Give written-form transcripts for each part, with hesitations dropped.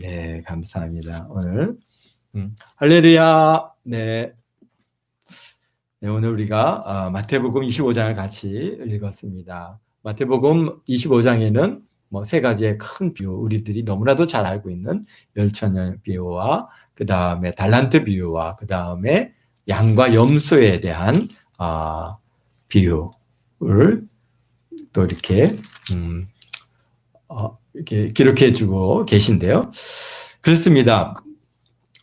네, 감사합니다. 오늘 할렐루야. 네. 네, 오늘 우리가 마태복음 25장을 같이 읽었습니다. 마태복음 25장에는 뭐 세 가지의 큰 비유, 우리들이 너무나도 잘 알고 있는 열천년 비유와 그 다음에 달란트 비유와 그 다음에 양과 염소에 대한 비유를 또 이렇게 이렇게 기록해주고 계신데요. 그렇습니다.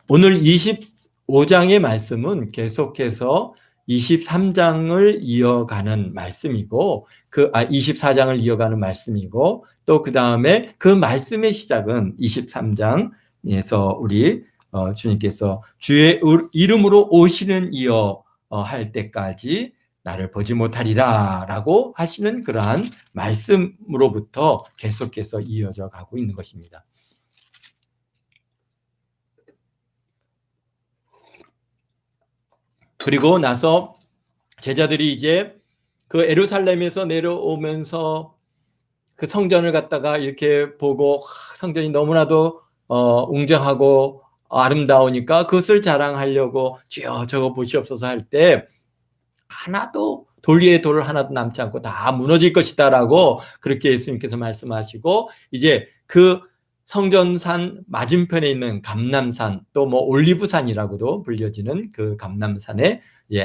오늘 25장의 말씀은 계속해서 23장을 이어가는 말씀이고, 24장을 이어가는 말씀이고, 또 그 다음에 그 말씀의 시작은 23장에서 우리 주님께서 주의 이름으로 오시는 이여 할 때까지 나를 보지 못하리라 라고 하시는 그러한 말씀으로부터 계속해서 이어져 가고 있는 것입니다. 그리고 나서 제자들이 이제 그 예루살렘에서 내려오면서 그 성전을 갖다가 이렇게 보고 성전이 너무나도 웅장하고 아름다우니까 그것을 자랑하려고 주여 저거 보시옵소서 할 때 하나도 돌 위에 돌 하나도 남지 않고 다 무너질 것이다 라고 그렇게 예수님께서 말씀하시고, 이제 그 성전산 맞은편에 있는 감람산, 또 뭐 올리브산이라고도 불려지는 그 감람산에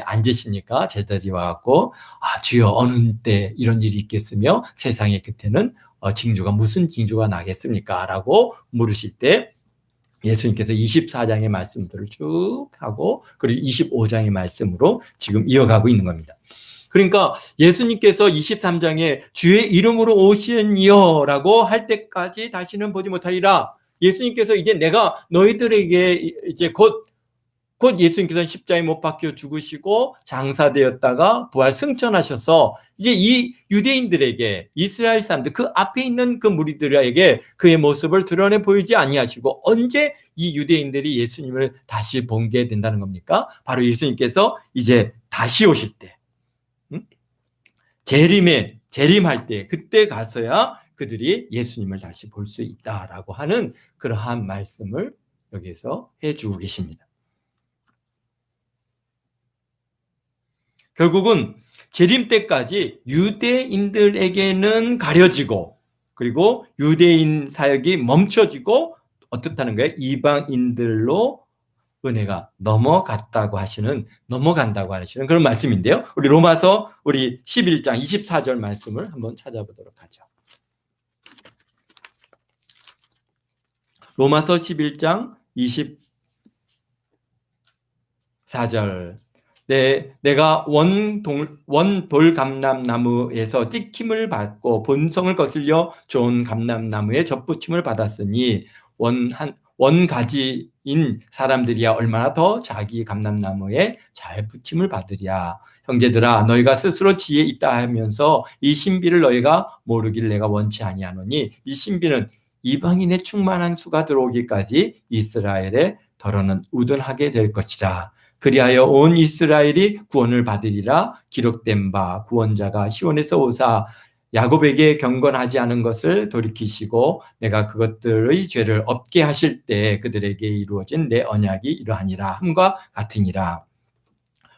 앉으시니까 제자들이 와갖고 주여 어느 때 이런 일이 있겠으며 세상의 끝에는 징조가 무슨 징조가 나겠습니까? 라고 물으실 때 예수님께서 24장의 말씀들을 쭉 하고 그리고 25장의 말씀으로 지금 이어가고 있는 겁니다. 그러니까 예수님께서 23장에 주의 이름으로 오시는 이여라고 할 때까지 다시는 보지 못하리라. 예수님께서 이제 내가 너희들에게 이제 곧 예수님께서는 십자가에 못 박혀 죽으시고 장사되었다가 부활 승천하셔서 이제 이 유대인들에게, 이스라엘 사람들, 그 앞에 있는 그 무리들에게 그의 모습을 드러내 보이지 아니하시고 언제 이 유대인들이 예수님을 다시 보게 된다는 겁니까? 바로 예수님께서 이제 다시 오실 때, 재림할 때, 그때 가서야 그들이 예수님을 다시 볼 수 있다라고 하는 그러한 말씀을 여기서 해주고 계십니다. 결국은 재림 때까지 유대인들에게는 가려지고, 그리고 유대인 사역이 멈춰지고 어떻다는 거예요? 이방인들로 은혜가 넘어간다고 하시는 그런 말씀인데요. 우리 로마서 우리 11장 24절 말씀을 한번 찾아보도록 하죠. 로마서 11장 24절. 내가 원돌 감람나무에서 찍힘을 받고 본성을 거슬려 좋은 감람나무에 접붙임을 받았으니 원가지인 사람들이야 얼마나 더 자기 감람나무에 잘 붙임을 받으랴. 형제들아 너희가 스스로 지혜 있다 하면서 이 신비를 너희가 모르길 내가 원치 아니하노니 이 신비는 이방인의 충만한 수가 들어오기까지 이스라엘의 더러는 우둔하게 될 것이라. 그리하여 온 이스라엘이 구원을 받으리라. 기록된 바 구원자가 시온에서 오사 야곱에게 경건하지 않은 것을 돌이키시고 내가 그것들의 죄를 없게 하실 때 그들에게 이루어진 내 언약이 이러하니라 함과 같으니라.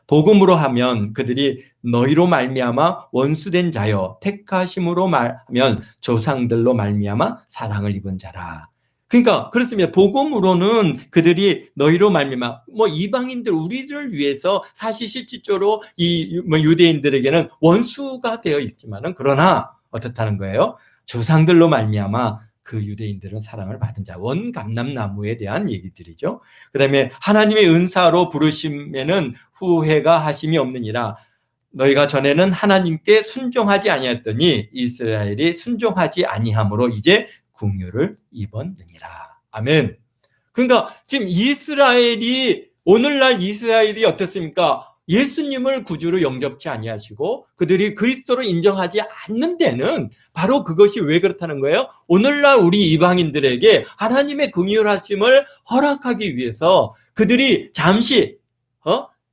복음으로 하면 그들이 너희로 말미암아 원수된 자여 택하심으로 말하면 조상들로 말미암아 사랑을 입은 자라. 그러니까 그렇습니다. 복음으로는 그들이 너희로 말미암아 뭐 이방인들 우리를 위해서 사실 실질적으로 이 유대인들에게는 원수가 되어 있지만은 그러나 어떻다는 거예요? 조상들로 말미암아 그 유대인들은 사랑을 받은 자, 원감람나무에 대한 얘기들이죠. 그다음에 하나님의 은사로 부르심에는 후회가 하심이 없느니라. 너희가 전에는 하나님께 순종하지 아니했더니 이스라엘이 순종하지 아니함으로 이제 긍휼을 입었느니라. 아멘. 그러니까 지금 오늘날 이스라엘이 어떻습니까? 예수님을 구주로 영접치 아니하시고 그들이 그리스도로 인정하지 않는 데는 바로 그것이 왜 그렇다는 거예요? 오늘날 우리 이방인들에게 하나님의 긍휼하심을 허락하기 위해서 그들이 잠시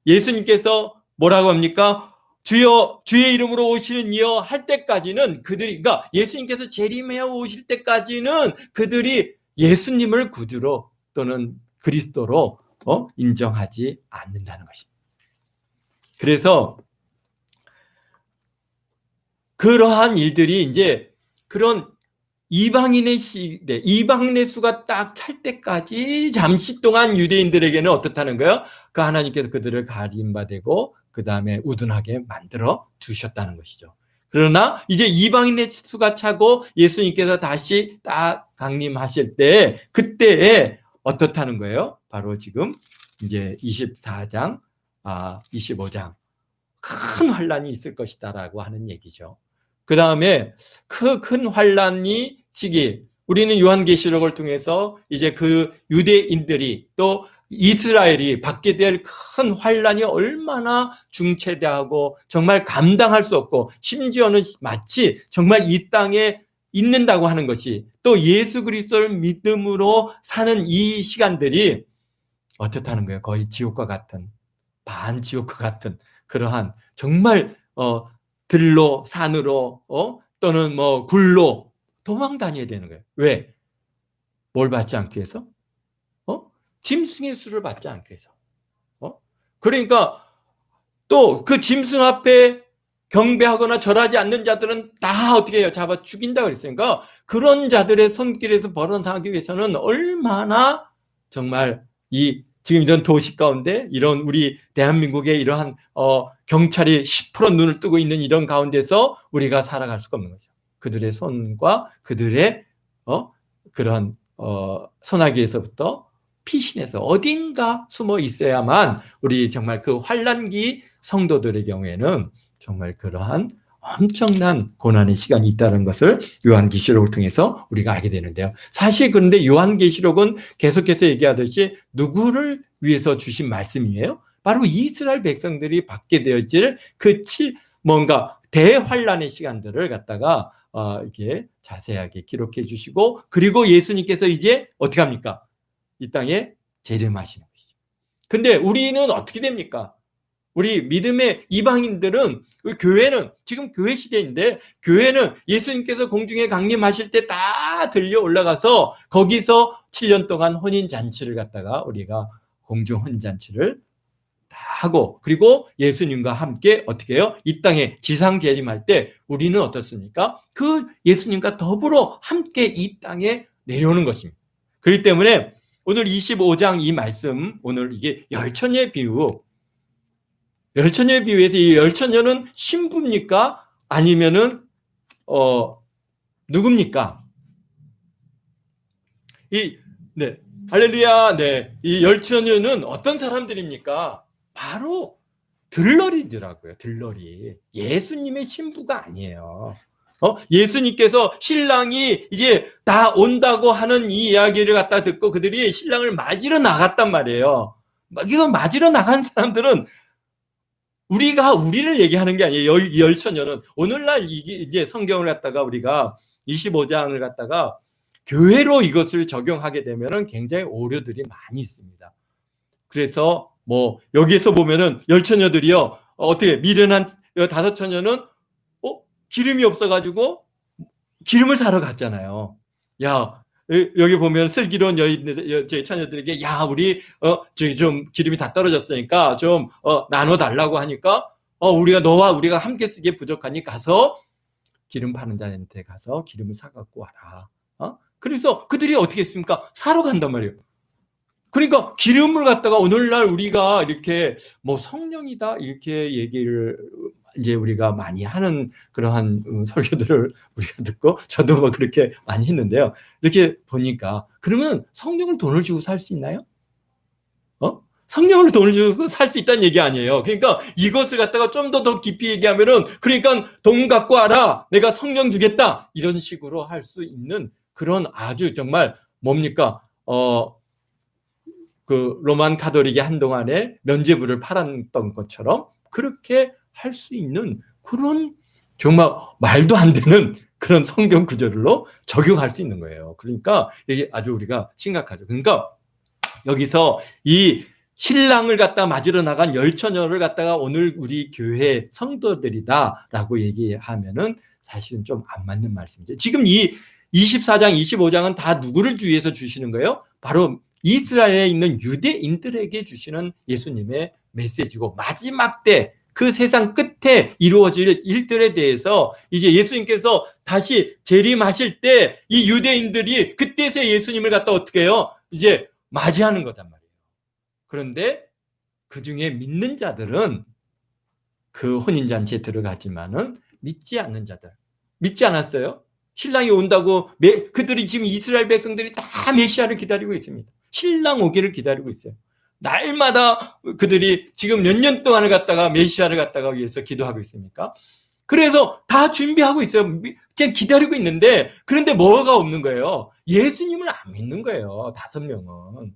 예수님께서 뭐라고 합니까? 주의 이름으로 오시는 이여 할 때까지는 그러니까 예수님께서 재림해 오실 때까지는 그들이 예수님을 구주로 또는 그리스도로 인정하지 않는다는 것입니다. 그래서 그러한 일들이 이제 그런 이방인의 시대, 이방인의 수가 딱 찰 때까지 잠시 동안 유대인들에게는 어떻다는 거예요? 그 하나님께서 그들을 가림받고 그 다음에 우둔하게 만들어 두셨다는 것이죠. 그러나 이제 이방인의 수가 차고 예수님께서 다시 딱 강림하실 때 그때에 어떻다는 거예요? 바로 지금 이제 24장, 25장 큰 환란이 있을 것이다라고 하는 얘기죠. 그 다음에 그 큰 환란이 시기, 우리는 요한계시록을 통해서 이제 그 유대인들이 또 이스라엘이 받게 될 큰 환란이 얼마나 중체대하고 정말 감당할 수 없고 심지어는 마치 정말 이 땅에 있는다고 하는 것이 또 예수 그리스도를 믿음으로 사는 이 시간들이 어떻다는 거예요? 거의 지옥과 같은, 반지옥과 같은 그러한 정말 들로 산으로 또는 뭐 굴로 도망 다녀야 되는 거예요. 왜? 뭘 받지 않기 위해서? 짐승의 수를 받지 않기 위해서. 그러니까 또 그 짐승 앞에 경배하거나 절하지 않는 자들은 다 어떻게 해요? 잡아 죽인다 그랬으니까 그런 자들의 손길에서 벗어나기 위해서는 얼마나 정말 이 지금 이런 도시 가운데 이런 우리 대한민국의 이러한 경찰이 10% 눈을 뜨고 있는 이런 가운데서 우리가 살아갈 수가 없는 거죠. 그들의 손과 그들의 그런 소나기에서부터 피신해서 어딘가 숨어 있어야만 우리 정말 그 환란기 성도들의 경우에는 정말 그러한 엄청난 고난의 시간이 있다는 것을 요한계시록을 통해서 우리가 알게 되는데요. 사실 그런데 요한계시록은 계속해서 얘기하듯이 누구를 위해서 주신 말씀이에요? 바로 이스라엘 백성들이 받게 되어질 그 뭔가 대환란의 시간들을 갖다가 이렇게 자세하게 기록해 주시고 그리고 예수님께서 이제 어떻게 합니까? 이 땅에 재림하시는 것이죠. 근데 우리는 어떻게 됩니까? 우리 믿음의 이방인들은 교회는 지금 교회 시대인데 교회는 예수님께서 공중에 강림하실 때 다 들려 올라가서 거기서 7년 동안 혼인잔치를 갖다가 우리가 공중 혼인잔치를 다 하고 그리고 예수님과 함께 어떻게 해요? 이 땅에 지상 재림할 때 우리는 어떻습니까? 그 예수님과 더불어 함께 이 땅에 내려오는 것입니다. 그렇기 때문에 오늘 25장 이 말씀 오늘 이게 열처녀의 비유 열처녀의 비유에서 이 열처녀는 신부입니까? 아니면은 누굽니까? 네. 할렐루야. 네. 이 열처녀는 어떤 사람들입니까? 바로 들러리더라고요. 들러리. 예수님의 신부가 아니에요. 예수님께서 신랑이 이제 다 온다고 하는 이 이야기를 갖다 듣고 그들이 신랑을 맞으러 나갔단 말이에요. 이거 맞으러 나간 사람들은 우리를 얘기하는 게 아니에요. 열처녀는 오늘날 이제 성경을 갖다가 우리가 25장을 갖다가 교회로 이것을 적용하게 되면은 굉장히 오류들이 많이 있습니다. 그래서 뭐 여기에서 보면은 열처녀들이요 어떻게 미련한 5처녀는 기름이 없어가지고 기름을 사러 갔잖아요. 야 여기 보면 슬기로운 처녀들에게 야 우리 저기 좀 기름이 다 떨어졌으니까 좀 나눠 달라고 하니까 우리가 너와 우리가 함께 쓰기에 부족하니 가서 기름 파는 자한테 가서 기름을 사 갖고 와라. 그래서 그들이 어떻게 했습니까? 사러 간단 말이에요. 그러니까 기름을 갖다가 오늘날 우리가 이렇게 뭐 성령이다 이렇게 얘기를 이제 우리가 많이 하는 그러한 설교들을 우리가 듣고 저도 뭐 그렇게 많이 했는데요. 이렇게 보니까 그러면 성령을 돈을 주고 살 수 있나요? 성령을 돈을 주고 살 수 있다는 얘기 아니에요. 그러니까 이것을 갖다가 좀 더 깊이 얘기하면은 그러니까 돈 갖고 와라. 내가 성령 주겠다. 이런 식으로 할 수 있는 그런 아주 정말 뭡니까? 그 로만 가톨릭이 한동안에 면죄부를 팔았던 것처럼 그렇게 할 수 있는 그런 정말 말도 안 되는 그런 성경 구절로 적용할 수 있는 거예요. 그러니까 이게 아주 우리가 심각하죠. 그러니까 여기서 이 신랑을 갖다 맞으러 나간 열처녀를 갖다가 오늘 우리 교회 성도들이다라고 얘기하면은 사실은 좀 안 맞는 말씀이죠. 지금 이 24장, 25장은 다 누구를 위해서 주시는 거예요? 바로 이스라엘에 있는 유대인들에게 주시는 예수님의 메시지고, 마지막 때 그 세상 끝에 이루어질 일들에 대해서 이제 예수님께서 다시 재림하실 때 이 유대인들이 그때서 예수님을 갖다 어떻게 해요? 이제 맞이하는 거단 말이에요. 그런데 그 중에 믿는 자들은 그 혼인잔치에 들어가지만은 믿지 않는 자들, 믿지 않았어요. 신랑이 온다고 그들이 지금 이스라엘 백성들이 다 메시아를 기다리고 있습니다. 신랑 오기를 기다리고 있어요. 날마다 그들이 지금 몇 년 동안을 갖다가 메시아를 갖다가 위해서 기도하고 있습니까? 그래서 다 준비하고 있어요. 그냥 기다리고 있는데, 그런데 뭐가 없는 거예요? 예수님을 안 믿는 거예요. 5명은.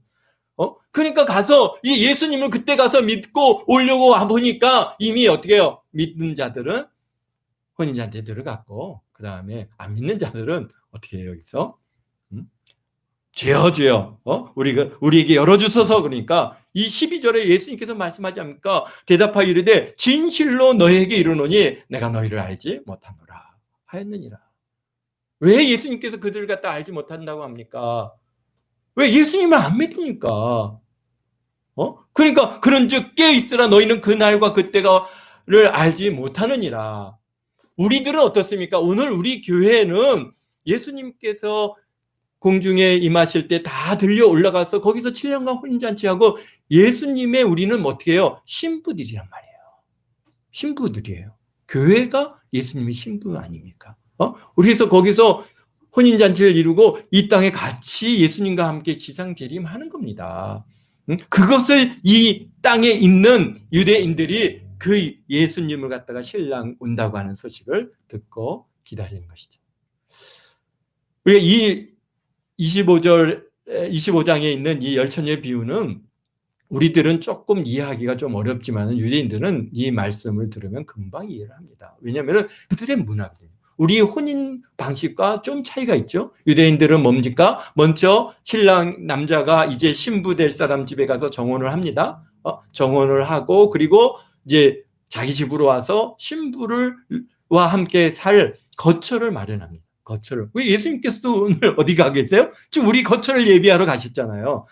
그러니까 가서 이 예수님을 그때 가서 믿고 오려고 와보니까 이미 어떻게 해요? 믿는 자들은 혼인잔치에 들어갔고, 그 다음에 안 믿는 자들은 어떻게 해요? 여기서 죄여 죄여 우리에게 열어주소서. 그러니까 이 12절에 예수님께서 말씀하지 않습니까? 대답하여 이르되 진실로 너희에게 이르노니 내가 너희를 알지 못하노라 하였느니라. 왜 예수님께서 그들을 갖다 알지 못한다고 합니까? 왜? 예수님을 안 믿으니까. 그러니까 그런즉 깨어 있으라 너희는 그 날과 그때가를 알지 못하느니라. 우리들은 어떻습니까? 오늘 우리 교회는 예수님께서 공중에 임하실 때 다 들려 올라가서 거기서 7년간 혼인잔치하고, 예수님의 우리는 어떻게 해요? 신부들이란 말이에요. 신부들이에요. 교회가 예수님의 신부 아닙니까? 그래서 거기서 혼인잔치를 이루고 이 땅에 같이 예수님과 함께 지상재림하는 겁니다. 그것을 이 땅에 있는 유대인들이 그 예수님을 갖다가 신랑 온다고 하는 소식을 듣고 기다리는 것이죠. 우리가 이 25장에 있는 이 열처녀의 비유는 우리들은 조금 이해하기가 좀 어렵지만 유대인들은 이 말씀을 들으면 금방 이해를 합니다. 왜냐하면 그들의 문화거든요. 우리 혼인 방식과 좀 차이가 있죠. 유대인들은 뭡니까? 먼저 신랑 남자가 이제 신부 될 사람 집에 가서 정혼을 합니다. 정혼을 하고, 그리고 이제 자기 집으로 와서 신부와 함께 살 거처를 마련합니다. 거처를. 왜 예수님께서도 오늘 어디 가 계세요? 지금 우리 거처를 예비하러 가셨잖아요.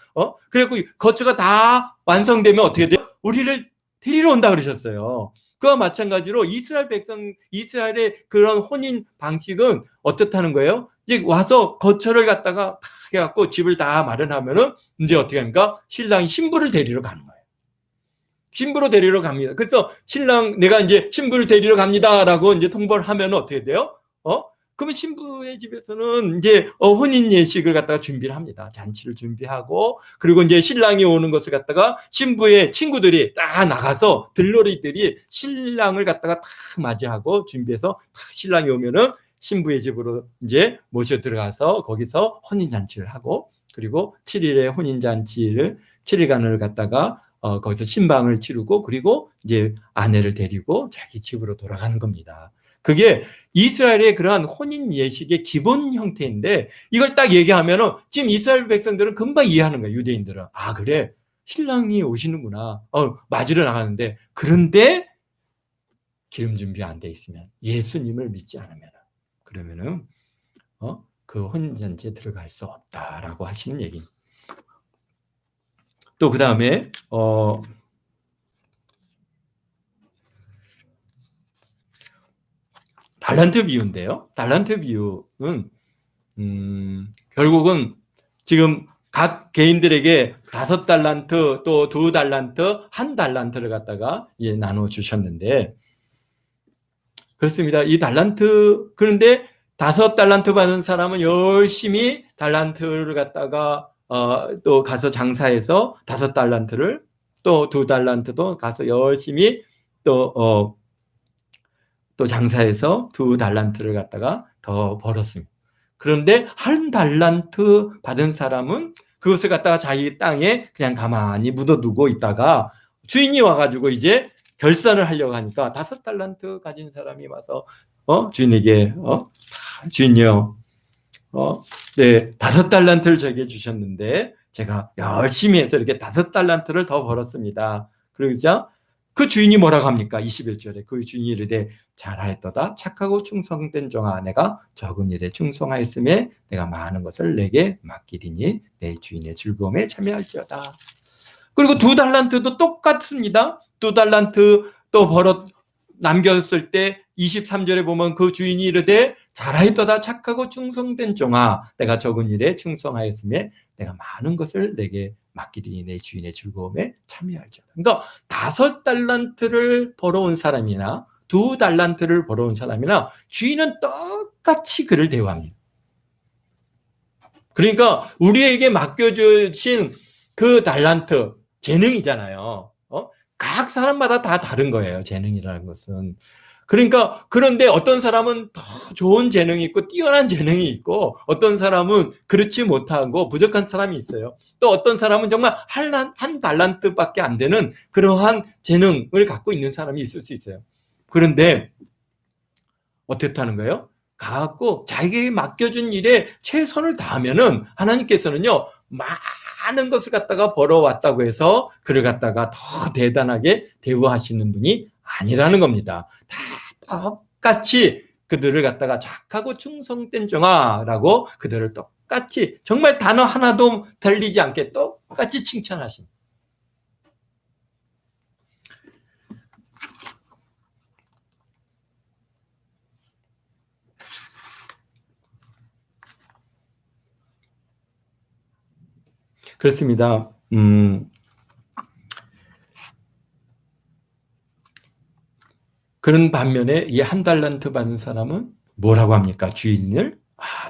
그래갖고 거처가 다 완성되면 어떻게 돼요? 우리를 데리러 온다 그러셨어요. 그와 마찬가지로 이스라엘 백성, 이스라엘의 그런 혼인 방식은 어떻다는 거예요? 이제 와서 거처를 갖다가 다 해갖고 집을 다 마련하면은 이제 어떻게 합니까? 신랑이 신부를 데리러 가는 거예요. 신부로 데리러 갑니다. 그래서 신랑, 내가 이제 신부를 데리러 갑니다라고 이제 통보를 하면 어떻게 돼요? 그러면 신부의 집에서는 이제 혼인 예식을 갖다가 준비를 합니다. 잔치를 준비하고, 그리고 이제 신랑이 오는 것을 갖다가 신부의 친구들이 딱 나가서 들러리들이 신랑을 갖다가 딱 맞이하고 준비해서 신랑이 오면은 신부의 집으로 이제 모셔 들어가서 거기서 혼인 잔치를 하고, 그리고 7일의 혼인 잔치를 7일간을 갖다가 거기서 신방을 치르고, 그리고 이제 아내를 데리고 자기 집으로 돌아가는 겁니다. 그게 이스라엘의 그러한 혼인 예식의 기본 형태인데, 이걸 딱 얘기하면은 지금 이스라엘 백성들은 금방 이해하는 거예요. 유대인들은. 아, 그래, 신랑이 오시는구나. 맞으러 나가는데, 그런데 기름 준비 안 돼 있으면, 예수님을 믿지 않으면, 그러면은 그 혼인잔치에 들어갈 수 없다라고 하시는 얘기입니다. 또 그 다음에 달란트 비유인데요. 달란트 비유는 결국은 지금 각 개인들에게 5달란트, 또 2달란트, 1달란트를 갖다가 나눠 주셨는데, 그렇습니다. 이 달란트, 그런데 5달란트 받은 사람은 열심히 달란트를 갖다가 또 가서 장사해서 5달란트를, 또 2달란트도 가서 열심히 또 장사해서 2달란트를 갖다가 더 벌었습니다. 그런데 1달란트 받은 사람은 그것을 갖다가 자기 땅에 그냥 가만히 묻어두고 있다가 주인이 와가지고 이제 결산을 하려고 하니까 5달란트 가진 사람이 와서 주인에게 주인이요, 네, 5달란트를 저에게 주셨는데 제가 열심히 해서 이렇게 5달란트를 더 벌었습니다. 그러자 그 주인이 뭐라고 합니까? 21절에 그 주인이 이르되 잘하였도다 착하고 충성된 종아 내가 적은 일에 충성하였음에 내가 많은 것을 내게 맡기리니 내 주인의 즐거움에 참여할지어다. 그리고 2달란트도 똑같습니다. 2달란트 또 벌어 남겼을 때 23절에 보면 그 주인이 이르되 잘하였도다 착하고 충성된 종아 내가 적은 일에 충성하였음에 내가 많은 것을 내게 맡기리니 내 주인의 즐거움에 참여할지어다. 그러니까 5달란트를 벌어온 사람이나 2달란트를 벌어온 사람이나 주인은 똑같이 그를 대우합니다. 그러니까 우리에게 맡겨주신 그 달란트 재능이잖아요. 각 사람마다 다 다른 거예요. 재능이라는 것은. 그러니까 그런데 어떤 사람은 더 좋은 재능이 있고 뛰어난 재능이 있고 어떤 사람은 그렇지 못하고 부족한 사람이 있어요. 또 어떤 사람은 정말 한 달란트밖에 안 되는 그러한 재능을 갖고 있는 사람이 있을 수 있어요. 그런데 어떻게 하는 거예요? 가갖고 자기에게 맡겨준 일에 최선을 다하면은 하나님께서는요 많은 것을 갖다가 벌어왔다고 해서 그를 갖다가 더 대단하게 대우하시는 분이 아니라는 겁니다. 다 똑같이 그들을 갖다가 착하고 충성된 종아라고 그들을 똑같이 정말 단어 하나도 달리지 않게 똑같이 칭찬하신. 그렇습니다. 그런 반면에 이 1달란트 받은 사람은 뭐라고 합니까? 주인을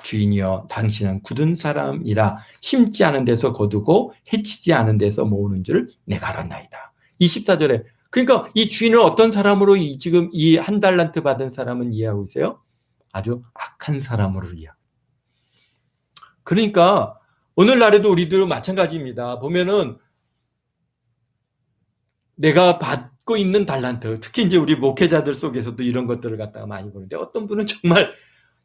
주인이여 당신은 굳은 사람이라 심지 않은 데서 거두고 해치지 않은 데서 모으는 줄 내가 알았나이다. 24절에 그러니까 이 주인을 어떤 사람으로 지금 이 1달란트 받은 사람은 이해하고 있어요? 아주 악한 사람으로 이해하고. 그러니까 오늘날에도 우리들은 마찬가지입니다. 보면은 내가 받고 있는 달란트, 특히 이제 우리 목회자들 속에서도 이런 것들을 갖다가 많이 보는데 어떤 분은 정말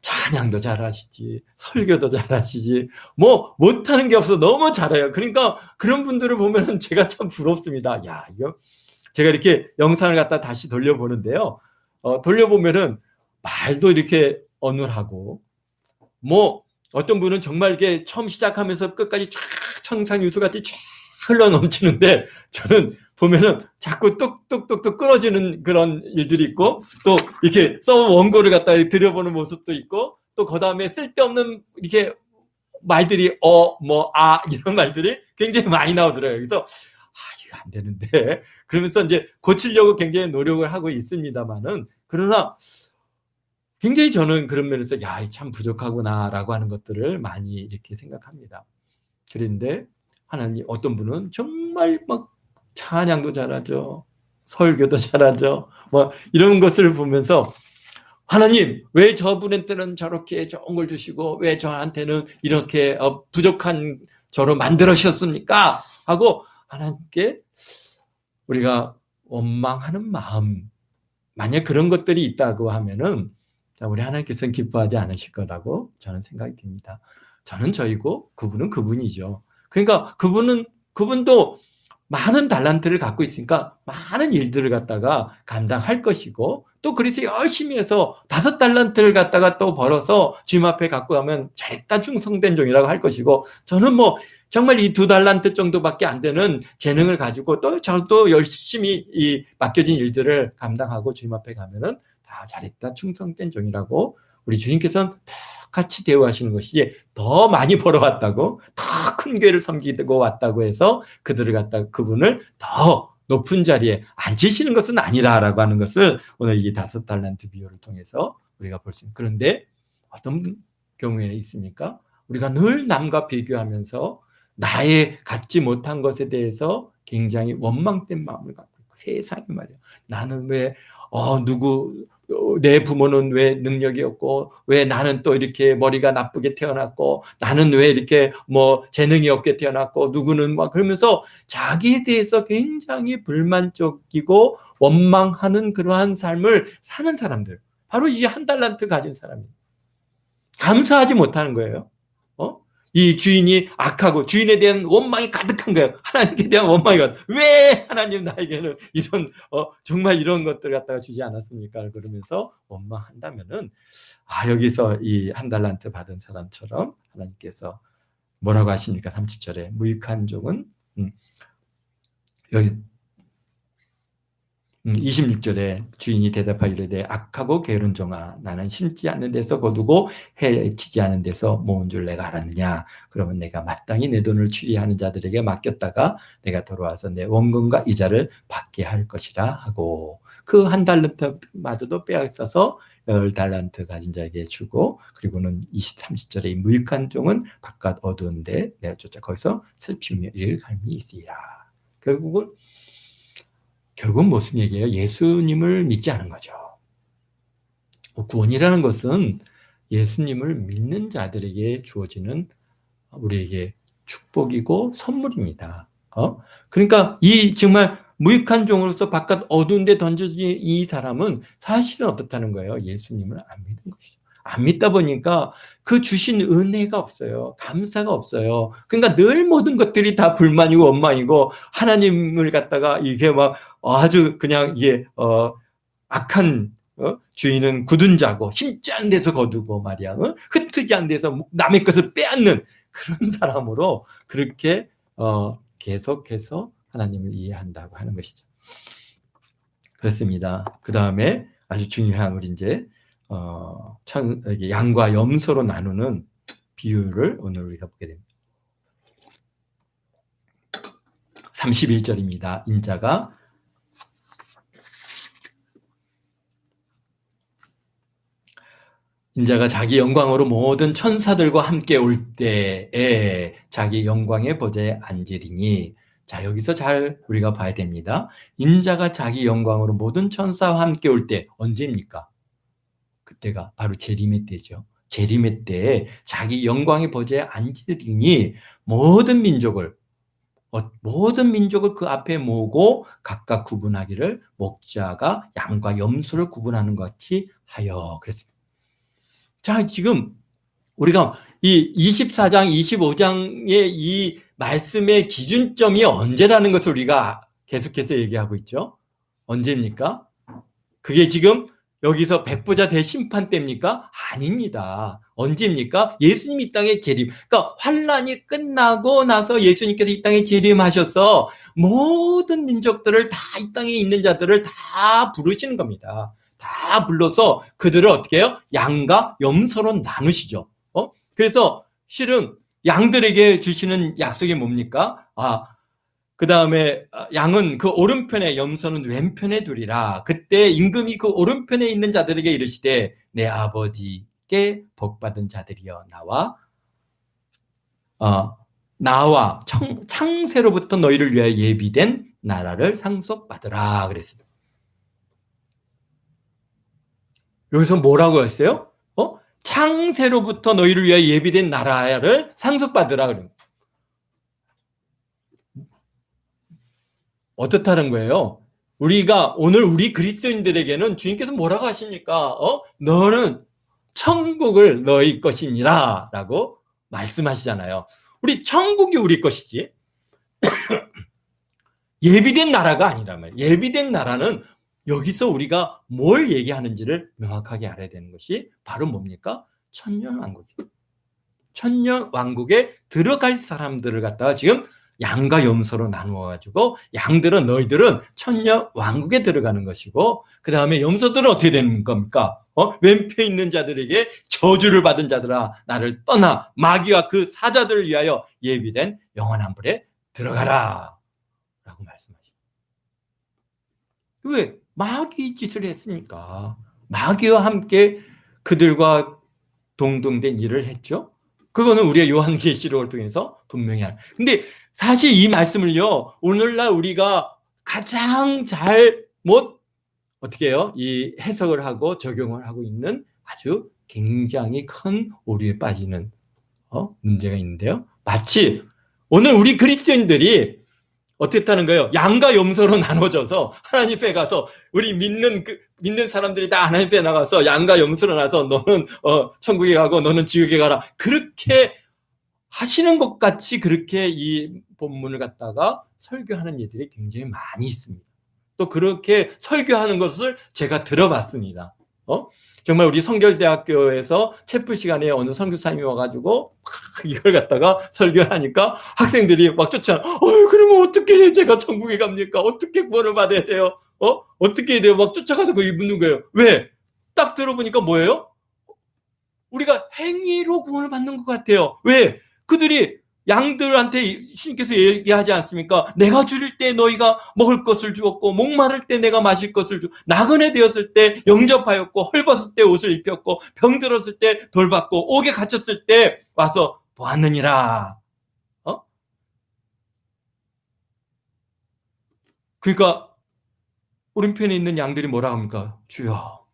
찬양도 잘하시지, 설교도 잘하시지, 뭐 못하는 게 없어 너무 잘해요. 그러니까 그런 분들을 보면 제가 참 부럽습니다. 야, 이거 제가 이렇게 영상을 갖다 다시 돌려보는데요. 돌려보면은 말도 이렇게 어눌하고, 뭐 어떤 분은 정말 이렇게 처음 시작하면서 끝까지 쫙 청산유수같이 쫙 흘러 넘치는데 저는 보면은 자꾸 똑똑똑똑 끊어지는 그런 일들이 있고 또 이렇게 써온 원고를 갖다 들여보는 모습도 있고 또 그 다음에 쓸데없는 이렇게 말들이 이런 말들이 굉장히 많이 나오더라고요. 그래서 이거 안 되는데 그러면서 이제 고치려고 굉장히 노력을 하고 있습니다만은 그러나 굉장히 저는 그런 면에서 참 부족하구나라고 하는 것들을 많이 이렇게 생각합니다. 그런데 하나님 어떤 분은 정말 막 찬양도 잘하죠. 설교도 잘하죠. 뭐 이런 것을 보면서 하나님 왜 저분한테는 저렇게 좋은 걸 주시고 왜 저한테는 이렇게 부족한 저로 만들으셨습니까? 하고 하나님께 우리가 원망하는 마음 만약 그런 것들이 있다고 하면은 우리 하나님께서는 기뻐하지 않으실 거라고 저는 생각이 듭니다. 저는 저이고 그분은 그분이죠. 그러니까 그분도 많은 달란트를 갖고 있으니까 많은 일들을 갖다가 감당할 것이고 또 그래서 열심히 해서 5달란트를 갖다가 또 벌어서 주님 앞에 갖고 가면 잘했다 충성된 종이라고 할 것이고 저는 뭐 정말 이 2달란트 정도밖에 안 되는 재능을 가지고 또 저도 열심히 이 맡겨진 일들을 감당하고 주님 앞에 가면은 다 잘했다 충성된 종이라고 우리 주님께서는 똑같이 대우하시는 것이지 더 많이 벌어왔다고 더 큰 교회를 섬기고 왔다고 해서 그들을 갖다가 그분을 더 높은 자리에 앉히시는 것은 아니라라고 하는 것을 오늘 이 5달란트 비유를 통해서 우리가 볼 수 있습니다. 그런데 어떤 경우에 있습니까? 우리가 늘 남과 비교하면서 나의 갖지 못한 것에 대해서 굉장히 원망된 마음을 갖고 있고 세상에 말이야 나는 왜 내 부모는 왜 능력이 없고 왜 나는 또 이렇게 머리가 나쁘게 태어났고 나는 왜 이렇게 뭐 재능이 없게 태어났고 누구는 막 그러면서 자기에 대해서 굉장히 불만족이고 원망하는 그러한 삶을 사는 사람들 바로 이 1달란트 가진 사람이에요. 감사하지 못하는 거예요. 이 주인이 악하고 주인에 대한 원망이 가득한 거예요. 하나님께 대한 원망이 왜 하나님 나에게는 이런 정말 이런 것들 갖다가 주지 않았습니까? 그러면서 원망한다면은 여기서 이 한 달란트 받은 사람처럼 하나님께서 뭐라고 하십니까? 30절에 무익한 종은 여기 26절에 주인이 대답하여 이르되 악하고 게으른 종아 나는 심지 않는 데서 거두고 해치지 않은 데서 모은 줄 내가 알았느냐. 그러면 내가 마땅히 내 돈을 추리하는 자들에게 맡겼다가 내가 돌아와서 내 원금과 이자를 받게 할 것이라 하고, 그 한 달란트마저도 빼앗아서 10달란트 가진 자에게 주고, 그리고는 30절에 이 무익한 종은 바깥 어두운데 내가 쫓아 거기서 슬피며 일갈미 있으리라. 결국은 무슨 얘기예요? 예수님을 믿지 않은 거죠. 구원이라는 것은 예수님을 믿는 자들에게 주어지는 우리에게 축복이고 선물입니다. 그러니까 이 정말 무익한 종으로서 바깥 어두운 데 던져진 이 사람은 사실은 어떻다는 거예요? 예수님을 안 믿는 것이죠. 안 믿다 보니까 그 주신 은혜가 없어요. 감사가 없어요. 그러니까 늘 모든 것들이 다 불만이고 원망이고, 하나님을 갖다가 이게 막 아주 그냥 이게 악한 주인은 굳은 자고 심지 않은 데서 거두고 말이야, 흩트지 않은 데서 남의 것을 빼앗는 그런 사람으로 그렇게 계속해서 하나님을 이해한다고 하는 것이죠. 그렇습니다. 그 다음에 아주 중요한 우리 이제 양과 염소로 나누는 비유를 오늘 우리가 보게 됩니다. 31절입니다. 인자가 자기 영광으로 모든 천사들과 함께 올 때에 자기 영광의 보좌에 앉으리니. 자, 여기서 잘 우리가 봐야 됩니다. 인자가 자기 영광으로 모든 천사와 함께 올 때 언제입니까? 그때가 바로 재림의 때죠. 재림의 때에 자기 영광의 보좌에 앉으리니 모든 민족을 그 앞에 모으고 각각 구분하기를 목자가 양과 염소를 구분하는 것 같이 하여 그랬습니다. 자, 지금 우리가 이 24장, 25장의 이 말씀의 기준점이 언제라는 것을 우리가 계속해서 얘기하고 있죠. 언제입니까? 그게 지금 여기서 백보자 대심판 때입니까? 아닙니다. 언제입니까? 예수님 이 땅에 재림. 그러니까 환란이 끝나고 나서 예수님께서 이 땅에 재림하셔서 모든 민족들을 다, 이 땅에 있는 자들을 다 부르시는 겁니다. 다 불러서 그들을 어떻게 해요? 양과 염소로 나누시죠. 그래서 실은 양들에게 주시는 약속이 뭡니까? 그 다음에 양은 그 오른편에, 염소는 왼편에 두리라. 그때 임금이 그 오른편에 있는 자들에게 이르시되 내 아버지께 복받은 자들이여 나와 창세로부터 너희를 위하여 예비된 나라를 상속받으라 그랬습니다. 여기서 뭐라고 했어요? 창세로부터 너희를 위하여 예비된 나라를 상속받으라 그래요. 어떻다는 거예요? 우리가 오늘 우리 그리스도인들에게는 주님께서 뭐라고 하십니까? 너는 천국을 너희 것이니라 라고 말씀하시잖아요. 우리 천국이 우리 것이지 예비된 나라가 아니라면, 예비된 나라는 여기서 우리가 뭘 얘기하는지를 명확하게 알아야 되는 것이 바로 뭡니까? 천년왕국이에요. 천년왕국에 들어갈 사람들을 갖다가 지금 양과 염소로 나누어가지고, 양들은 너희들은 천년왕국에 들어가는 것이고, 그 다음에 염소들은 어떻게 되는 겁니까? 왼편에 있는 자들에게 저주를 받은 자들아 나를 떠나 마귀와 그 사자들을 위하여 예비된 영원한 불에 들어가라 라고 말씀하십니다. 왜? 마귀 짓을 했으니까. 마귀와 함께 그들과 동등된 일을 했죠. 그거는 우리의 요한계시록을 통해서 분명히 근데 사실 이 말씀을요, 오늘날 우리가 가장 어떻게 해요? 이 해석을 하고 적용을 하고 있는 아주 굉장히 큰 오류에 빠지는 문제가 있는데요. 마치 오늘 우리 그리스도인들이 어떻게 했다는 거예요? 양과 염소로 나눠져서 하나님 앞에 가서 우리 믿는 사람들이 다 하나님 앞에 나가서 양과 염소로 나서 너는 천국에 가고 너는 지옥에 가라. 그렇게 하시는 것 같이 그렇게 이 본문을 갖다가 설교하는 이들이 굉장히 많이 있습니다. 또 그렇게 설교하는 것을 제가 들어봤습니다. 정말 우리 성결대학교에서 체프 시간에 어느 선교사님이 와가지고 이걸 갖다가 설교하니까 학생들이 막 쫓아. 그러면 어떻게 제가 천국에 갑니까? 어떻게 구원을 받아야 돼요? 어떻게 해야 돼요? 막 쫓아가서 그 묻는 거예요. 왜? 딱 들어보니까 뭐예요? 우리가 행위로 구원을 받는 것 같아요. 왜? 그들이 양들한테 신께서 얘기하지 않습니까? 내가 줄일 때 너희가 먹을 것을 주었고 목마를 때 내가 마실 것을 주고 나그네 되었을 때 영접하였고 헐벗을 때 옷을 입혔고 병들었을 때 돌봤고 옥에 갇혔을 때 와서 보았느니라. 그러니까 오른편에 있는 양들이 뭐라 합니까? 주여.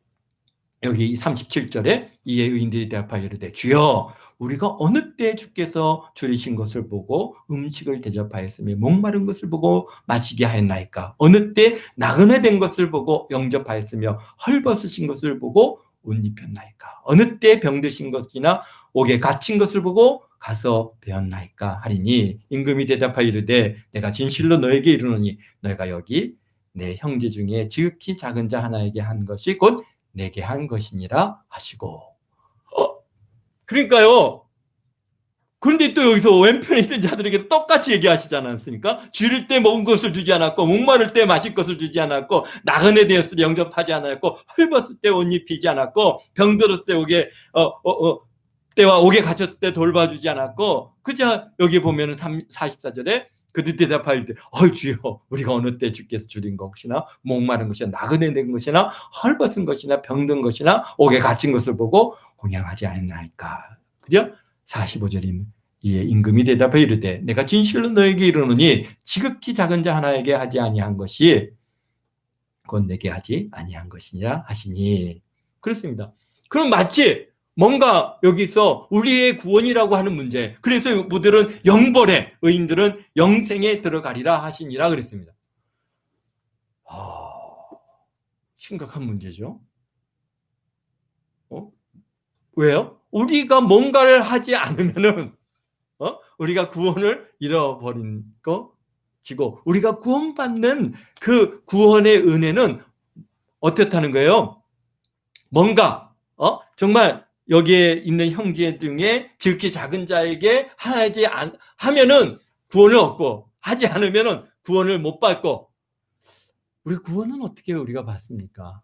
여기 37절에 이에 의인들이 대답하여 이르되 주여 우리가 어느 때 주께서 줄이신 것을 보고 음식을 대접하였으며 목마른 것을 보고 마시게 하였나이까? 어느 때 나그네 된 것을 보고 영접하였으며 헐벗으신 것을 보고 옷 입혔나이까? 어느 때 병드신 것이나 옥에 갇힌 것을 보고 가서 배웠나이까? 하리니 임금이 대답하여 이르되 내가 진실로 너에게 이르노니 너희가 여기 내 형제 중에 지극히 작은 자 하나에게 한 것이 곧 내게 한 것이니라 하시고. 그러니까요. 그런데 또 여기서 왼편에 있는 자들에게 똑같이 얘기하시지 않았습니까? 줄일 때 먹은 것을 주지 않았고 목마를 때 마실 것을 주지 않았고 나그네 되었을 때 영접하지 않았고 헐벗을 때 옷 입히지 않았고 병들었을 때 옥에 때와 옥에 갇혔을 때 돌봐주지 않았고 그저 여기 보면은 44절에 그들 대답할 때 주여 우리가 어느 때 주께서 줄인 것이나 목마른 것이나 나그네 된 것이나 헐벗은 것이나 병든 것이나 옥에 갇힌 것을 보고 공양하지 않나이까. 그죠? 45절임 이에 임금이 대답해 이르되 내가 진실로 너에게 이르노니 지극히 작은 자 하나에게 하지 아니한 것이 곧 내게 하지 아니한 것이니라 하시니. 그렇습니다. 그럼 마치 뭔가 여기서 우리의 구원이라고 하는 문제, 그래서 모두는 영벌에 의인들은 영생에 들어가리라 하시니라 그랬습니다. 심각한 문제죠. 왜요? 우리가 뭔가를 하지 않으면은 우리가 구원을 잃어버린 것이고 우리가 구원받는 그 구원의 은혜는 어떻다는 거예요? 뭔가 정말 여기에 있는 형제 중에 지극히 작은 자에게 하면은 구원을 얻고 하지 않으면은 구원을 못 받고. 우리 구원은 어떻게 우리가 받습니까?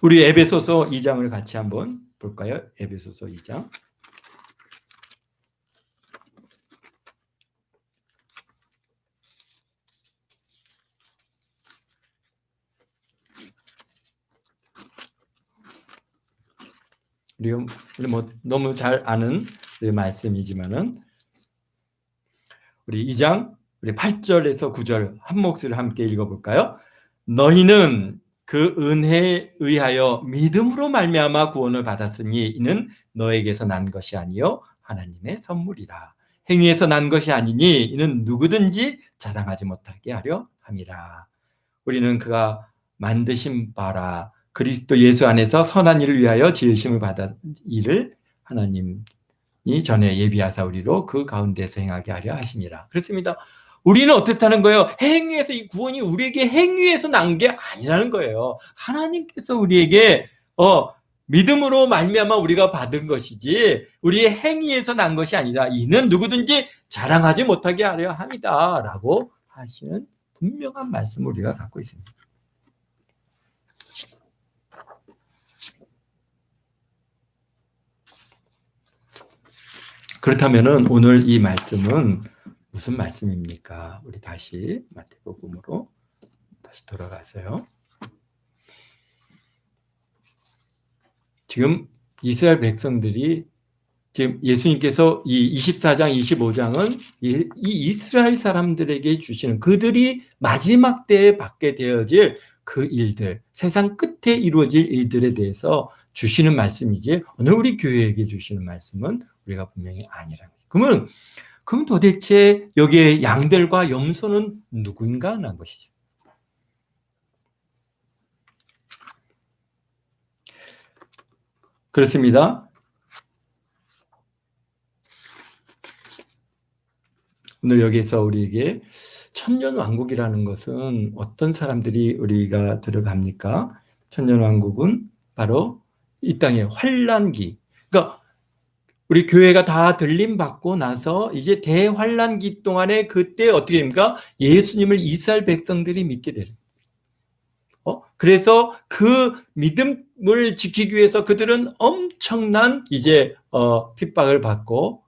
우리 에베소서 2장을 같이 한번 볼까요? 에베소서 2장. 우리 뭐 너무 잘 아는 말씀이지만은 우리 2장 우리 8절에서 9절 한 목소리로 함께 읽어볼까요? 너희는 그 은혜에 의하여 믿음으로 말미암아 구원을 받았으니 이는 너에게서 난 것이 아니요 하나님의 선물이라. 행위에서 난 것이 아니니 이는 누구든지 자랑하지 못하게 하려 함이라. 우리는 그가 만드신 바라 그리스도 예수 안에서 선한 일을 위하여 지으심을 받은 일을 하나님이 전에 예비하사 우리로 그 가운데서 행하게 하려 하심이라. 그렇습니다. 우리는 어떻다는 거예요? 행위에서 이 구원이 우리에게 행위에서 난 게 아니라는 거예요. 하나님께서 우리에게 믿음으로 말미암아 우리가 받은 것이지 우리의 행위에서 난 것이 아니라 이는 누구든지 자랑하지 못하게 하려 함이다 라고 하시는 분명한 말씀을 우리가 갖고 있습니다. 그렇다면 오늘 이 말씀은 무슨 말씀입니까? 우리 다시 마태복음으로 다시 돌아가서요. 지금 이스라엘 백성들이 지금 예수님께서 이 24장, 25장은 이 이스라엘 사람들에게 주시는 그들이 마지막 때에 받게 되어질 그 일들, 세상 끝에 이루어질 일들에 대해서 주시는 말씀이지 오늘 우리 교회에게 주시는 말씀은 우리가 분명히 아니라는 거죠. 그럼 도대체 여기에 양들과 염소는 누구인가 하는 것이죠. 그렇습니다. 오늘 여기서 우리에게 천년왕국이라는 것은 어떤 사람들이 우리가 들어갑니까? 천년왕국은 바로 이 땅의 환란기. 그러니까 우리 교회가 다 들림 받고 나서 이제 대환란기 동안에 그때 어떻게 됩니까? 예수님을 이스라엘 백성들이 믿게 되는. 그래서 그 믿음을 지키기 위해서 그들은 엄청난 이제 핍박을 받고,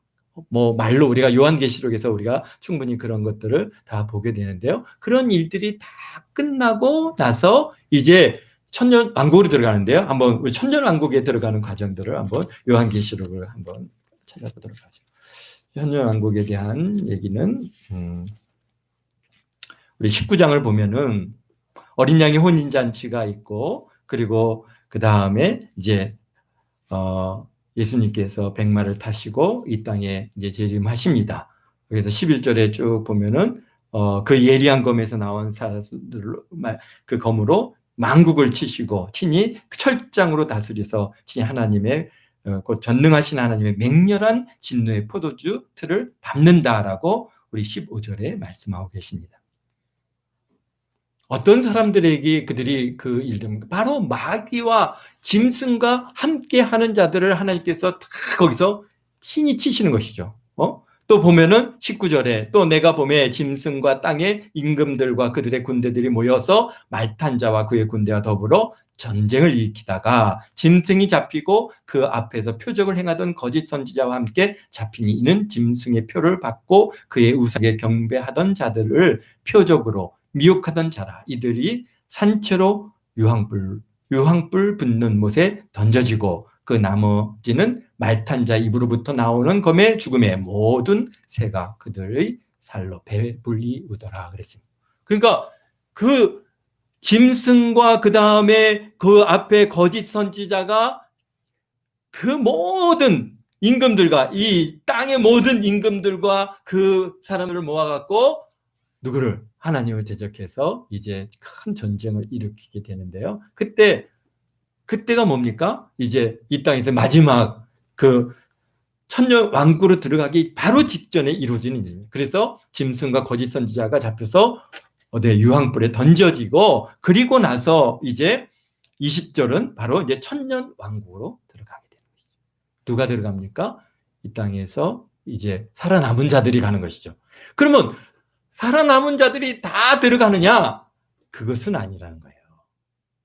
뭐 말로 우리가 요한계시록에서 우리가 충분히 그런 것들을 다 보게 되는데요. 그런 일들이 다 끝나고 나서 이제 천년왕국으로 들어가는데요. 한번 우리 천년왕국에 들어가는 과정들을 한번 요한계시록을 한번 찾아보도록 하죠. 천년왕국에 대한 얘기는 우리 19장을 보면은 어린 양의 혼인잔치가 있고, 그리고 그 다음에 이제 예수님께서 백마를 타시고 이 땅에 이제 재림하십니다. 그래서 11절에 쭉 보면은 그 예리한 검에서 나온 사람들로 그 검으로 만국을 치시고 친히 철장으로 다스려서 친히 하나님의 곧 전능하신 하나님의 맹렬한 진노의 포도주 틀을 밟는다라고 우리 15절에 말씀하고 계십니다. 어떤 사람들에게 그들이 그 일들, 바로 마귀와 짐승과 함께 하는 자들을 하나님께서 다 거기서 친히 치시는 것이죠. 또 보면은 19절에 또 내가 보매 짐승과 땅의 임금들과 그들의 군대들이 모여서 말탄 자와 그의 군대와 더불어 전쟁을 일으키다가 짐승이 잡히고 그 앞에서 표적을 행하던 거짓 선지자와 함께 잡히니 이는 짐승의 표를 받고 그의 우상에 경배하던 자들을 표적으로 미혹하던 자라. 이들이 산채로 유황불 붙는 못에 던져지고 그 나머지는 말탄 자 입으로부터 나오는 검의 죽음에 모든 새가 그들의 살로 배불리우더라 그랬습니다. 그러니까 그 짐승과 그 다음에 그 앞에 거짓 선지자가 그 모든 임금들과 이 땅의 모든 임금들과 그 사람들을 모아갖고 누구를? 하나님을 대적해서 이제 큰 전쟁을 일으키게 되는데요. 그때가 뭡니까? 이제 이 땅에서 마지막 그 천년 왕국으로 들어가기 바로 직전에 이루어지는 일입니다. 그래서 짐승과 거짓 선지자가 잡혀서 유황불에 던져지고, 그리고 나서 이제 20절은 바로 이제 천년 왕국으로 들어가게 되는 것이죠. 누가 들어갑니까? 이 땅에서 이제 살아남은 자들이 가는 것이죠. 그러면 살아남은 자들이 다 들어가느냐? 그것은 아니라는 거예요.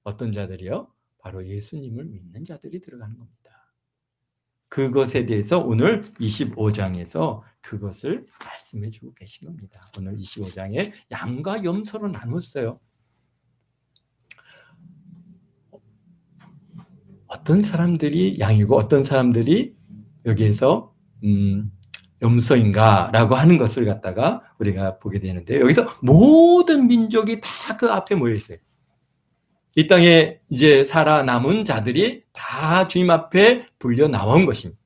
어떤 자들이요? 바로 예수님을 믿는 자들이 들어가는 겁니다. 그것에 대해서 오늘 25장에서 그것을 말씀해 주고 계신 겁니다. 오늘 25장에 양과 염소로 나눴어요. 어떤 사람들이 양이고 어떤 사람들이 여기에서 염소인가라고 하는 것을 갖다가 우리가 보게 되는데요. 여기서 모든 민족이 다 그 앞에 모여 있어요. 이 땅에 이제 살아남은 자들이 다 주님 앞에 불려 나온 것입니다.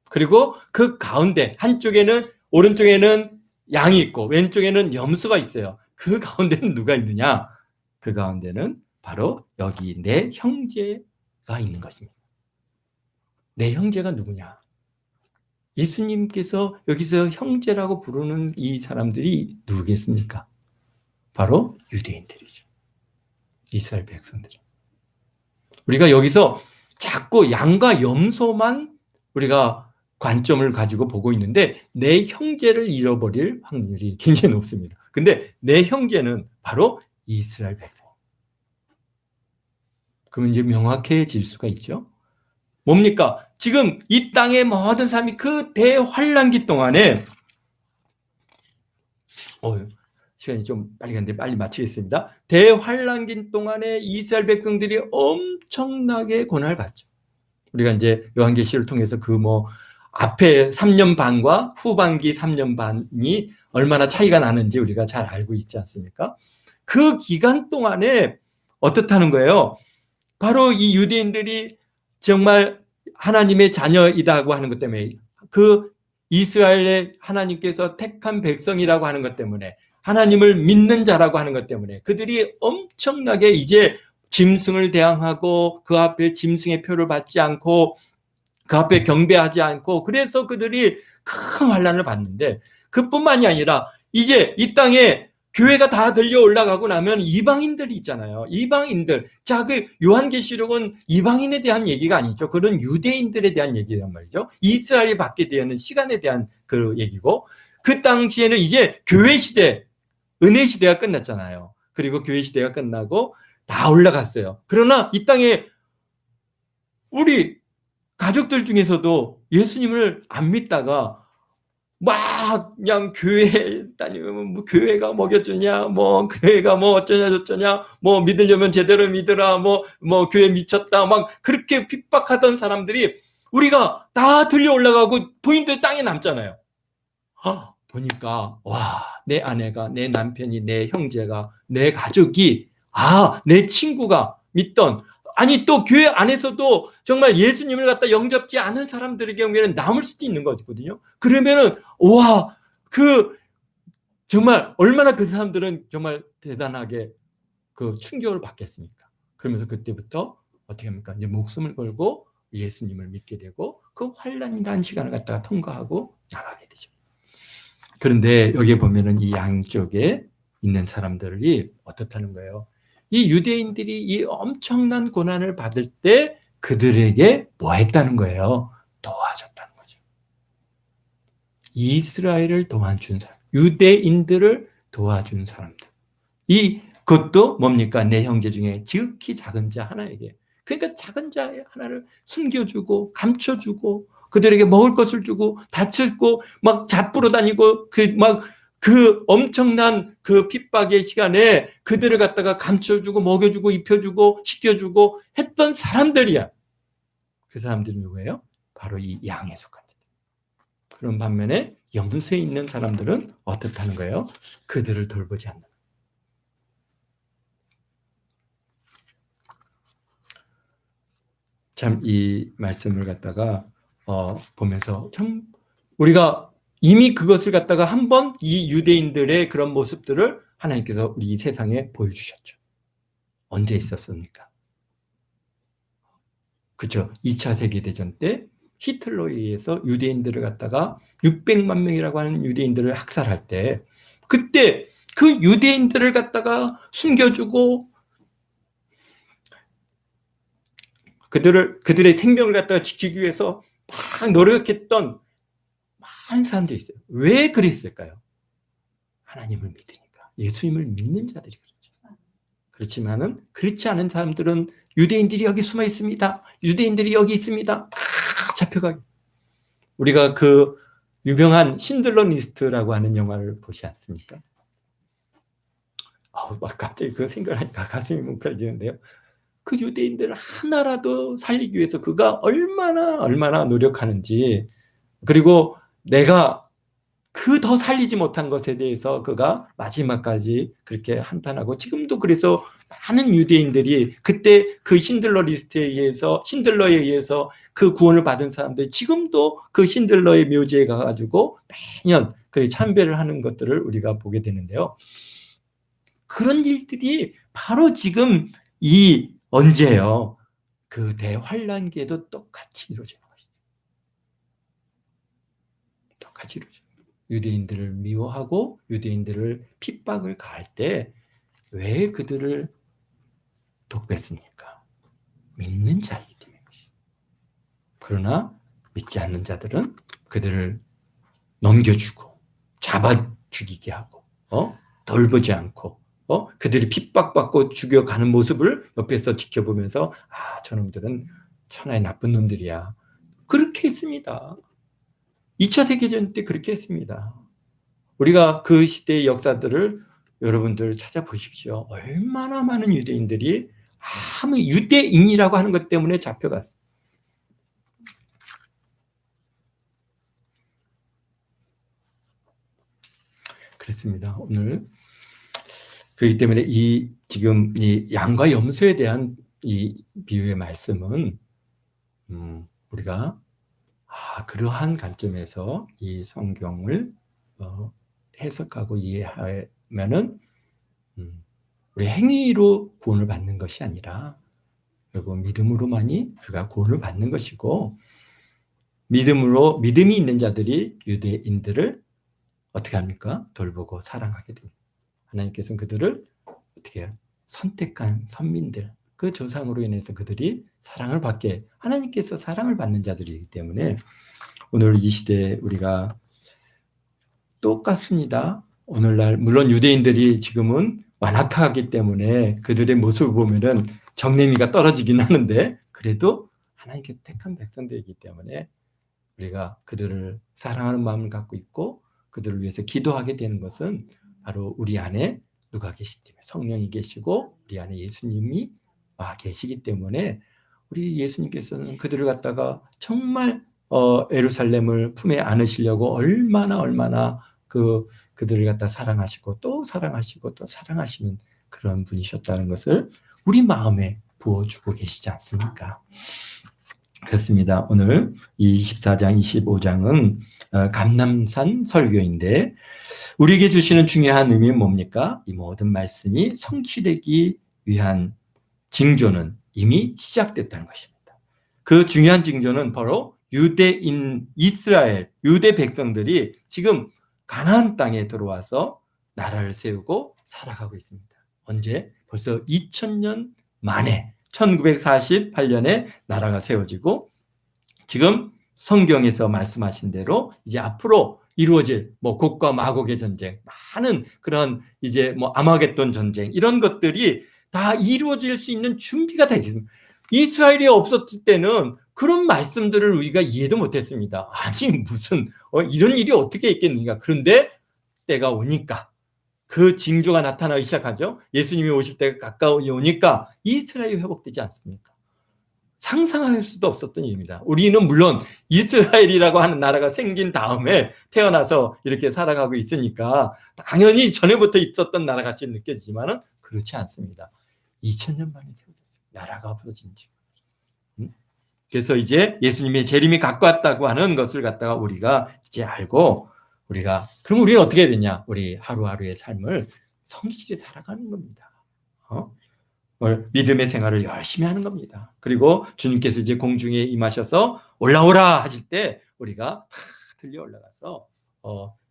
그리고 그 가운데 한쪽에는, 오른쪽에는 양이 있고 왼쪽에는 염소가 있어요. 그 가운데는 누가 있느냐? 그 가운데는 바로 여기 내 형제가 있는 것입니다. 내 형제가 누구냐? 예수님께서 여기서 형제라고 부르는 이 사람들이 누구겠습니까? 바로 유대인들이죠. 이스라엘 백성들. 우리가 여기서 자꾸 양과 염소만 우리가 관점을 가지고 보고 있는데 내 형제를 잃어버릴 확률이 굉장히 높습니다. 근데 내 형제는 바로 이스라엘 백성. 그러면 이제 명확해질 수가 있죠. 뭡니까? 지금 이 땅의 모든 사람이 그 대환란기 동안에 시간이 좀 빨리 갔는데 빨리 마치겠습니다. 대환란기 동안에 이스라엘 백성들이 엄청나게 고난을 받죠. 우리가 이제 요한계시를 통해서 그 앞에 3년 반과 후반기 3년 반이 얼마나 차이가 나는지 우리가 잘 알고 있지 않습니까? 그 기간 동안에 어떻다는 거예요? 바로 이 유대인들이 정말 하나님의 자녀이다고 하는 것 때문에, 그 이스라엘의 하나님께서 택한 백성이라고 하는 것 때문에, 하나님을 믿는 자라고 하는 것 때문에 그들이 엄청나게 이제 짐승을 대항하고 그 앞에 짐승의 표를 받지 않고 그 앞에 경배하지 않고 그래서 그들이 큰 환난을 받는데 그뿐만이 아니라 이제 이 땅에 교회가 다 들려 올라가고 나면 이방인들이 있잖아요. 이방인들. 자, 그 요한계시록은 이방인에 대한 얘기가 아니죠. 그런 유대인들에 대한 얘기란 말이죠. 이스라엘이 받게 되는 시간에 대한 그 얘기고 그 당시에는 이제 교회 시대, 은혜 시대가 끝났잖아요. 그리고 교회 시대가 끝나고 다 올라갔어요. 그러나 이 땅에 우리 가족들 중에서도 예수님을 안 믿다가 막 그냥 교회 다니면 뭐 교회가 먹여주냐, 뭐 교회가 뭐 어쩌냐 저쩌냐, 뭐 믿으려면 제대로 믿으라, 뭐 교회 미쳤다, 막 그렇게 핍박하던 사람들이 우리가 다 들려 올라가고 부인들 땅에 남잖아요. 보니까 와, 내 아내가, 내 남편이, 내 형제가, 내 가족이, 내 친구가 믿던, 아니 또 교회 안에서도 정말 예수님을 갖다 영접지 않은 사람들의 경우에는 남을 수도 있는 거거든요. 그러면은 와, 그 정말 얼마나 그 사람들은 정말 대단하게 그 충격을 받겠습니까? 그러면서 그때부터 어떻게 합니까? 이제 목숨을 걸고 예수님을 믿게 되고 그 환난이라는 시간을 갖다가 통과하고 나가게 되죠. 그런데 여기에 보면은 이 양쪽에 있는 사람들이 어떻다는 거예요? 이 유대인들이 이 엄청난 고난을 받을 때 그들에게 뭐 했다는 거예요? 도와줬다는 거죠. 이스라엘을 도와준 사람, 유대인들을 도와준 사람들. 그것도 뭡니까? 내 형제 중에 지극히 작은 자 하나에게. 그러니까 작은 자 하나를 숨겨주고 감춰주고 그들에게 먹을 것을 주고 다쳤고 막 잡부러 다니고 그 엄청난 그 핍박의 시간에 그들을 갖다가 감춰주고 먹여주고 입혀주고 씻겨주고 했던 사람들이야. 그 사람들이 누구예요? 바로 이 양에 속한 자들. 그런 반면에 염소에 있는 사람들은 어떻다는 거예요? 그들을 돌보지 않는. 참 이 말씀을 갖다가 보면서 참 우리가 이미 그것을 갖다가 한번 이 유대인들의 그런 모습들을 하나님께서 우리 세상에 보여주셨죠. 언제 있었습니까? 그렇죠. 2차 세계대전 때 히틀러에 의해서 유대인들을 갖다가 600만 명이라고 하는 유대인들을 학살할 때 그때 그 유대인들을 갖다가 숨겨주고 그들의 생명을 갖다가 지키기 위해서 막 노력했던 많은 사람들이 있어요. 왜 그랬을까요? 하나님을 믿으니까. 예수님을 믿는 자들이 그렇죠. 그렇지만은 그렇지 않은 사람들은 유대인들이 여기 숨어 있습니다. 유대인들이 여기 있습니다. 다 잡혀가게. 우리가 그 유명한 신들러 리스트라고 하는 영화를 보지 않습니까? 막 갑자기 그 생각하니까 가슴이 뭉클해지는데요. 그 유대인들 하나라도 살리기 위해서 그가 얼마나 노력하는지, 그리고 내가 그 더 살리지 못한 것에 대해서 그가 마지막까지 그렇게 한탄하고, 지금도 그래서 많은 유대인들이 그때 그 신들러에 의해서 그 구원을 받은 사람들이 지금도 그 신들러의 묘지에 가가지고 매년 그 참배를 하는 것들을 우리가 보게 되는데요. 그런 일들이 바로 지금 언제예요? 그 대환란기에도 똑같이 이루어지는 것이죠. 똑같이 이루어져요. 유대인들을 미워하고 유대인들을 핍박을 가할 때 왜 그들을 독bes습니까? 믿는 자이기 때문에. 그러나 믿지 않는 자들은 그들을 넘겨주고 잡아 죽이게 하고 돌보지 않고 그들이 핍박받고 죽여가는 모습을 옆에서 지켜보면서 저놈들은 천하의 나쁜 놈들이야. 그렇게 했습니다. 2차 세계대전 때 그렇게 했습니다. 우리가 그 시대의 역사들을 여러분들 찾아보십시오. 얼마나 많은 유대인들이 아무 유대인이라고 하는 것 때문에 잡혀갔어요. 그렇습니다. 오늘 그렇기 때문에 지금 이 양과 염소에 대한 이 비유의 말씀은 우리가 그러한 관점에서 이 성경을 해석하고 이해하면은 우리 행위로 구원을 받는 것이 아니라 결국 믿음으로만이 우리가 구원을 받는 것이고, 믿음이 있는 자들이 유대인들을 어떻게 합니까? 돌보고 사랑하게 됩니다. 하나님께서는 그들을 어떻게 해요? 선택한 선민들, 그 조상으로 인해서 그들이 사랑을 받게, 하나님께서 사랑을 받는 자들이기 때문에 오늘 이 시대에 우리가 똑같습니다. 오늘날 물론 유대인들이 지금은 완악하기 때문에 그들의 모습을 보면은 정내미가 떨어지긴 하는데, 그래도 하나님께서 택한 백성들이기 때문에 우리가 그들을 사랑하는 마음을 갖고 있고 그들을 위해서 기도하게 되는 것은 바로 우리 안에 누가 계시기 때문에, 성령이 계시고 우리 안에 예수님이 와 계시기 때문에, 우리 예수님께서는 그들을 갖다가 정말 예루살렘을 품에 안으시려고 얼마나 그들을 갖다 사랑하시고 또 사랑하시고 또 사랑하시는 그런 분이셨다는 것을 우리 마음에 부어주고 계시지 않습니까? 그렇습니다. 오늘 24장, 25장은 감람산 설교인데 우리에게 주시는 중요한 의미는 뭡니까? 이 모든 말씀이 성취되기 위한 징조는 이미 시작됐다는 것입니다. 그 중요한 징조는 바로 유대인, 이스라엘, 유대 백성들이 지금 가나안 땅에 들어와서 나라를 세우고 살아가고 있습니다. 언제? 벌써 2000년 만에 1948년에 나라가 세워지고 지금 성경에서 말씀하신 대로 이제 앞으로 이루어질 곡과 마곡의 전쟁, 많은 그런 이제 아마겟돈 전쟁, 이런 것들이 다 이루어질 수 있는 준비가 다 있습니다. 이스라엘이 없었을 때는 그런 말씀들을 우리가 이해도 못했습니다. 아니 무슨 이런 일이 어떻게 있겠는가. 그런데 때가 오니까 그 징조가 나타나기 시작하죠. 예수님이 오실 때가 가까이 오니까 이스라엘이 회복되지 않습니까? 상상할 수도 없었던 일입니다. 우리는 물론 이스라엘이라고 하는 나라가 생긴 다음에 태어나서 이렇게 살아가고 있으니까 당연히 전에부터 있었던 나라 같이 느껴지지만 그렇지 않습니다. 2000년 만에 세워졌어요. 나라가 없어진 지. 그래서 이제 예수님의 재림이 가까웠다고 하는 것을 갖다가 우리가 이제 알고, 그럼 우리는 어떻게 해야 되냐? 우리 하루하루의 삶을 성실히 살아가는 겁니다. 믿음의 생활을 열심히 하는 겁니다. 그리고 주님께서 이제 공중에 임하셔서 올라오라 하실 때 우리가 들려 올라가서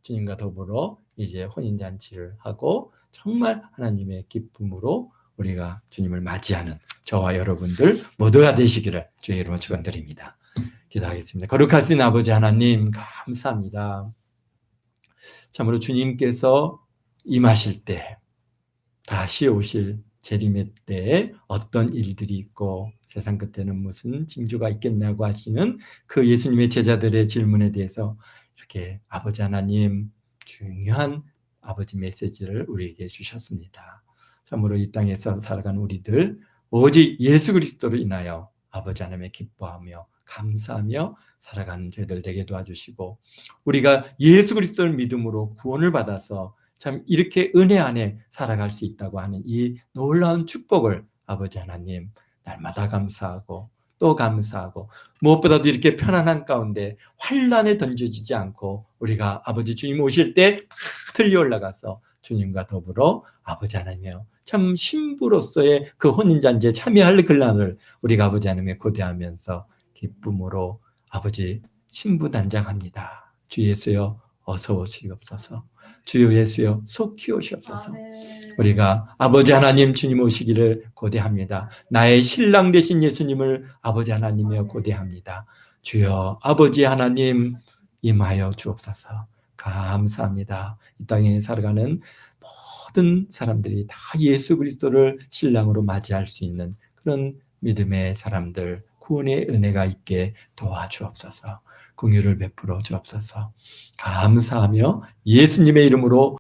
주님과 더불어 이제 혼인잔치를 하고 정말 하나님의 기쁨으로 우리가 주님을 맞이하는 저와 여러분들 모두가 되시기를 주의 이름으로 축원드립니다. 기도하겠습니다. 거룩하신 아버지 하나님, 감사합니다. 참으로 주님께서 임하실 때, 다시 오실 재림의 때에 어떤 일들이 있고 세상 끝에는 무슨 징조가 있겠냐고 하시는 그 예수님의 제자들의 질문에 대해서 이렇게 아버지 하나님 중요한 아버지 메시지를 우리에게 주셨습니다. 참으로 이 땅에서 살아가는 우리들 오직 예수 그리스도로 인하여 아버지 하나님의 기뻐하며 감사하며 살아가는 저희들 되게 도와주시고, 우리가 예수 그리스도를 믿음으로 구원을 받아서 참 이렇게 은혜 안에 살아갈 수 있다고 하는 이 놀라운 축복을 아버지 하나님 날마다 감사하고 또 감사하고, 무엇보다도 이렇게 편안한 가운데 환난에 던져지지 않고 우리가 아버지 주님 오실 때 들려 올라가서 주님과 더불어 아버지 하나님이여 참 신부로서의 그 혼인잔치에 참여할 그날을 우리가 아버지 하나님에 고대하면서 기쁨으로 아버지 신부단장합니다. 주 예수여 어서 오시옵소서. 주여 예수여 속히 오시옵소서. 우리가 아버지 하나님 주님 오시기를 고대합니다. 나의 신랑 되신 예수님을 아버지 하나님이여 고대합니다. 주여 아버지 하나님 임하여 주옵소서. 감사합니다. 이 땅에 살아가는 모든 사람들이 다 예수 그리스도를 신랑으로 맞이할 수 있는 그런 믿음의 사람들, 구원의 은혜가 있게 도와주옵소서. 긍휼을 베풀어 주옵소서. 감사하며 예수님의 이름으로